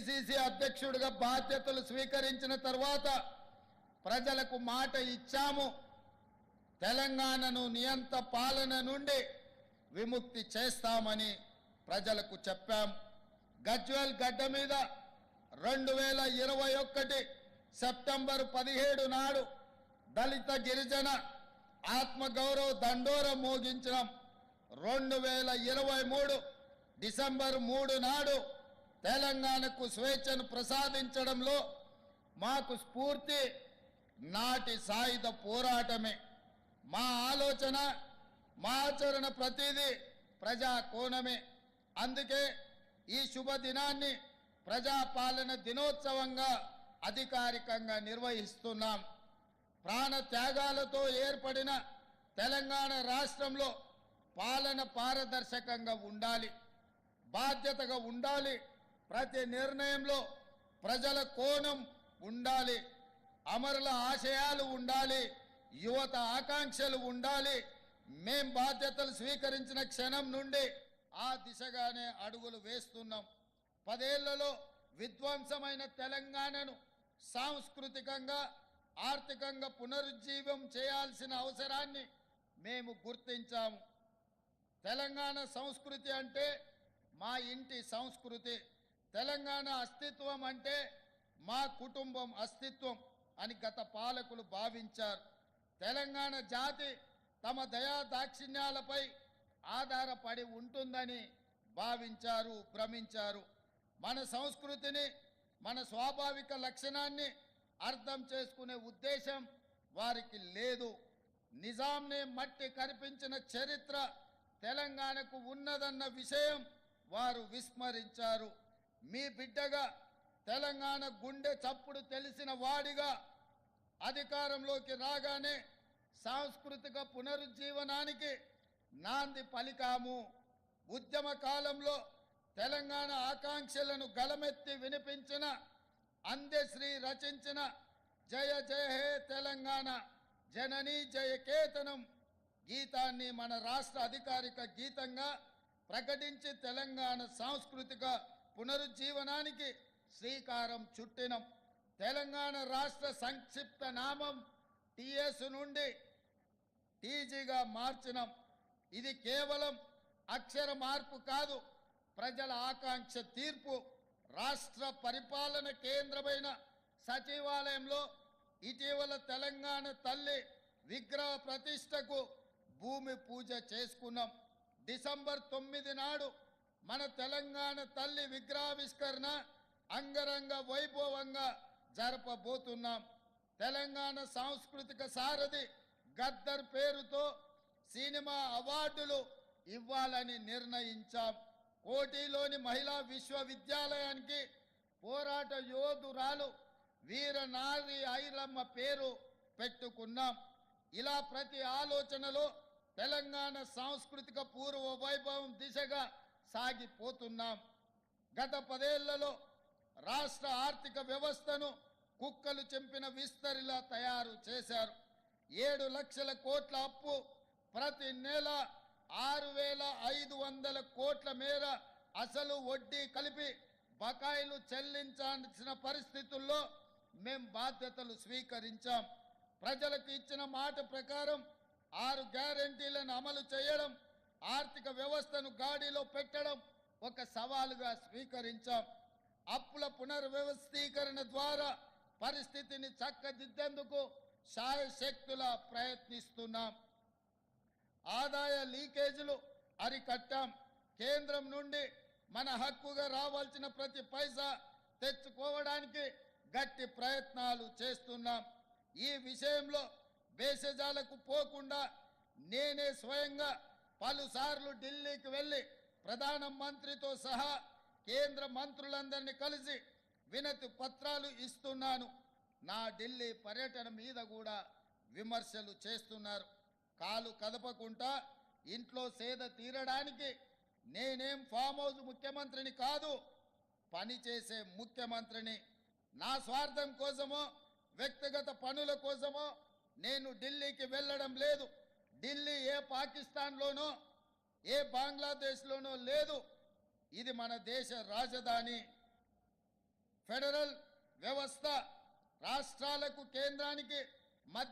PCC అధ్యక్షుడిగా బాధ్యతలు స్వీకరించిన తర్వాత ప్రజలకు మాట ఇచ్చాము. తెలంగాణను నియంత పాలన నుండి విముక్తి చేస్తామని ప్రజలకు చెప్పాం. గజ్వేల్ గడ్డ మీద 2021 సెప్టెంబర్ 17 నాడు దళిత గిరిజన ఆత్మగౌరవ దండోర మోగించడం. 2023 డిసెంబర్ 3 నాడు తెలంగాణకు స్వేచ్ఛను ప్రసాదించడంలో మాకు స్ఫూర్తి నాటి సాయుధ పోరాటమే. మా ఆలోచన, మా ఆచరణ ప్రతిదీ ప్రజా కోణమే. అందుకే ఈ శుభదినాన్ని ప్రజాపాలన దినోత్సవంగా అధికారికంగా నిర్వహిస్తున్నాం. ప్రాణ త్యాగాలతో ఏర్పడిన తెలంగాణ రాష్ట్రంలో పాలన పారదర్శకంగా ఉండాలి, బాధ్యతగా ఉండాలి. ప్రతి నిర్ణయంలో ప్రజల కోణం ఉండాలి, అమరుల ఆశయాలు ఉండాలి, యువత ఆకాంక్షలు ఉండాలి. మేం బాధ్యతలు స్వీకరించిన క్షణం నుండి ఆ దిశగానే అడుగులు వేస్తున్నాం. 10 ఏళ్లలో విధ్వంసమైన తెలంగాణను సాంస్కృతికంగా, ఆర్థికంగా పునరుజ్జీవం చేయాల్సిన అవసరాన్ని మేము గుర్తించాము. తెలంగాణ సంస్కృతి అంటే మా ఇంటి సంస్కృతి. తెలంగాణ అస్తిత్వం అంటే మా కుటుంబం అస్తిత్వం అని గత పాలకులు భావించారు. తెలంగాణ జాతి తమ దయా దాక్షిణ్యాలపై ఆధారపడి ఉంటుందని భావించారు, భ్రమించారు. మన సంస్కృతిని, మన స్వాభావిక లక్షణాన్ని అర్థం చేసుకునే ఉద్దేశం వారికి లేదు. నిజాంని మట్టి కనిపించిన చరిత్ర తెలంగాణకు ఉన్నదన్న విషయం వారు విస్మరించారు. మీ బిడ్డగా, తెలంగాణ గుండె చప్పుడు తెలిసిన వాడిగా అధికారంలోకి రాగానే సాంస్కృతిక పునరుజ్జీవనానికి నాంది పలికాము. ఉద్యమ కాలంలో తెలంగాణ ఆకాంక్షలను గలమెత్తి వినిపించిన అందశ్రీ రచించిన జయ జయ హే తెలంగాణ జననీ జయకేతనం గీతాన్ని మన రాష్ట్ర అధికారిక గీతంగా ప్రకటించి తెలంగాణ సాంస్కృతిక పునరుజ్జీవనానికి శ్రీకారం చుట్టినం. తెలంగాణ రాష్ట్ర సంక్షిప్త నామం టీఎస్ నుండి టీజీగా మార్చినం. ఇది కేవలం అక్షర మార్పు కాదు, ప్రజల ఆకాంక్ష తీర్పు. రాష్ట్ర పరిపాలన కేంద్రమైన సచివాలయంలో ఇటీవల తెలంగాణ తల్లి విగ్రహ ప్రతిష్టకు భూమి పూజ చేసుకున్నాం. డిసెంబర్ 9 నాడు మన తెలంగాణ తల్లి విగ్రహావిష్కరణ అంగరంగ వైభవంగా జరపబోతున్నాం. తెలంగాణ సాంస్కృతిక సారథి గద్దర్ పేరుతో సినిమా అవార్డులు ఇవ్వాలని నిర్ణయించాం. కోటిలోని మహిళా విశ్వవిద్యాలయానికి పోరాట యోధురాలు వీరనారి ఐలమ్మ పేరు పెట్టుకున్నాం. ఇలా ప్రతి ఆలోచనలో తెలంగాణ సాంస్కృతిక పూర్వ వైభవం దిశగా సాగిపోతున్నాం. గత 10 ఏళ్లలో రాష్ట్ర ఆర్థిక వ్యవస్థను కుక్కలు చెంపిన విస్తరిలా తయారు చేశారు. 7 లక్షల కోట్ల అప్పు, ప్రతి నెల 6,500 కోట్ల మేర అసలు వడ్డీ కలిపి బకాయిలు చెల్లించాల్సిన పరిస్థితుల్లో మేం బాధ్యతలు స్వీకరించాం. ప్రజలకు ఇచ్చిన మాట ప్రకారం 6 గ్యారెంటీలను అమలు చేయడం, ఆర్థిక వ్యవస్థను గాడిలో పెట్టడం ఒక సవాలుగా స్వీకరించాం. అప్పుల పునర్వ్యవస్థీకరణ ద్వారా పరిస్థితిని చక్కదిద్దేందుకు శాయశక్తులా ప్రయత్నిస్తున్నాం. ఆదాయ లీకేజీలు అరికట్టాం. కేంద్రం నుండి మన హక్కుగా రావాల్సిన ప్రతి పైసా తెచ్చుకోవడానికి గట్టి ప్రయత్నాలు చేస్తున్నాం. ఈ విషయంలో భేషజాలకు పోకుండా నేనే స్వయంగా పలుసార్లు ఢిల్లీకి వెళ్ళి ప్రధానమంత్రితో సహా కేంద్ర మంత్రులందరినీ కలిసి వినతి పత్రాలు ఇస్తున్నాను. నా ఢిల్లీ పర్యటన మీద కూడా విమర్శలు చేస్తున్నారు. కాలు కదపకుండా ఇంట్లో సేద తీరడానికి నేనేం ఫామ్ హౌస్ ముఖ్యమంత్రిని కాదు, పనిచేసే ముఖ్యమంత్రిని. నా స్వార్థం కోసమో వ్యక్తిగత పనుల కోసమో నేను ఢిల్లీకి వెళ్ళడం లేదు. ఢిల్లీ ఏ పాకిస్తాన్లోనో ఏ బంగ్లాదేశ్లోనో లేదు. ఇది మన దేశ రాజధాని. ఫెడరల్ వ్యవస్థ రాష్ట్రాలకు కేంద్రానికి మధ్య